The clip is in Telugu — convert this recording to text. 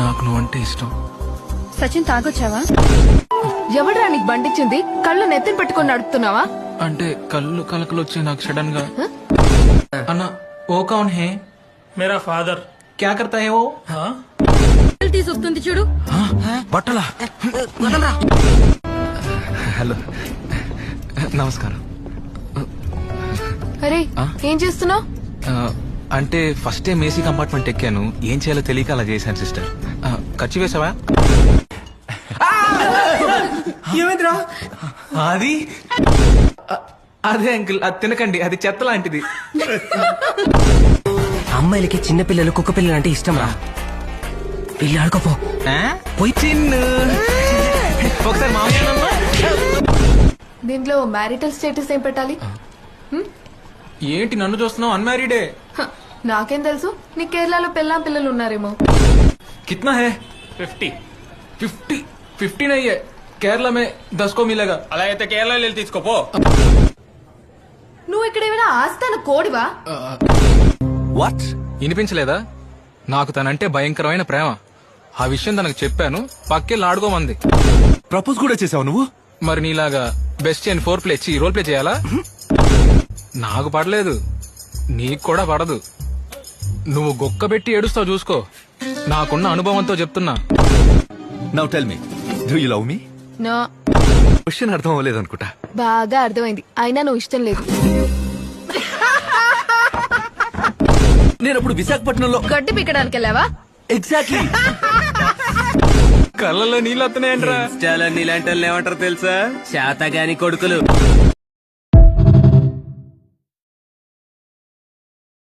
నాకు నువ్వంటే ఇష్టం. సచిన్ తాగొచ్చావా? ఎవడ్రా నీకు బండిచ్చింది? కళ్ళు నెత్తిన పెట్టుకుని నడుపుతున్నావా? అంటే కళ్ళు కలకలు వచ్చి నాకు సడన్ గా. అన్న ఓ కౌన్ హే? मेरा फादर। క్యా కర్తా హే ఓ? తీసుకొస్తుంది చూడు. బట్టలా? హలో నమస్కారం. అరే ఏం చేస్తున్నావు? అంటే ఫస్ట్ టైం ఏసీ కంపార్ట్మెంట్ ఎక్కాను, ఏం చేయాలో తెలియక అలా చేశాను సిస్టర్. ఖర్చు వేసావా? ఏమైందిరా? అది అదే అంకుల్, అది తినకండి, అది చెత్త లాంటిది. అమ్మాయిలకి చిన్న పిల్లలు కుక్క పిల్లలు అంటే ఇష్టం రా. పిల్లి ఆడుకోపో. పోయి చిన్ను ఒకసారి మామయ్య. దీంట్లో మ్యారిటల్ స్టేటస్ ఏం పెట్టాలి? ఏంటి నన్ను చూస్తున్నావు? అన్మ్యారీడే. నాకేం తెలుసు, నీ కేరళలో పెళ్ళాం పిల్లలు ఉన్నారేమో. कितना है? 50। 15 नहीं है, केरला में 10 को मिलेगा. అలా అయితే కేరళ వెళ్ళి తీసుకోపో. నువ్వు ఇక్కడ ఏమైనా ఆస్థాన కోడివా? వాట్? వినిపించలేదా? నాకు తనంటే భయంకరమైన ప్రేమ. ఆ విషయం తనకు చెప్పాను, పక్కెళ్ళి ఆడుకోమంది. ప్రపోజ్ కూడా చేసావు నువ్వు? మరి నీలాగా best and 4 play role play చేయాలా? నాకు పడలేదు, నీకు కూడా పడదు. నువ్వు గొక్కబెట్టి ఏడుస్తావు చూసుకో. నాకున్న అనుభవంతో చెప్తున్నా. Now tell me, do you love me? No. Question అర్థం అవ్వలేదు అనుకుంటా. బాగా అర్థమైంది, అయినా నువ్వు ఇష్టం లేదు. నేను అప్పుడు విశాఖపట్నంలో గడ్డి పీకడానికి వెళ్ళావా? ఎగ్జాక్ట్లీ. కళ్ళలో నీళ్ళు వస్తున్నాయంట్రా. చాలా నీలాంటి వాళ్ళు ఏమంటారు తెలుసా? శాతగాని కొడుకులు.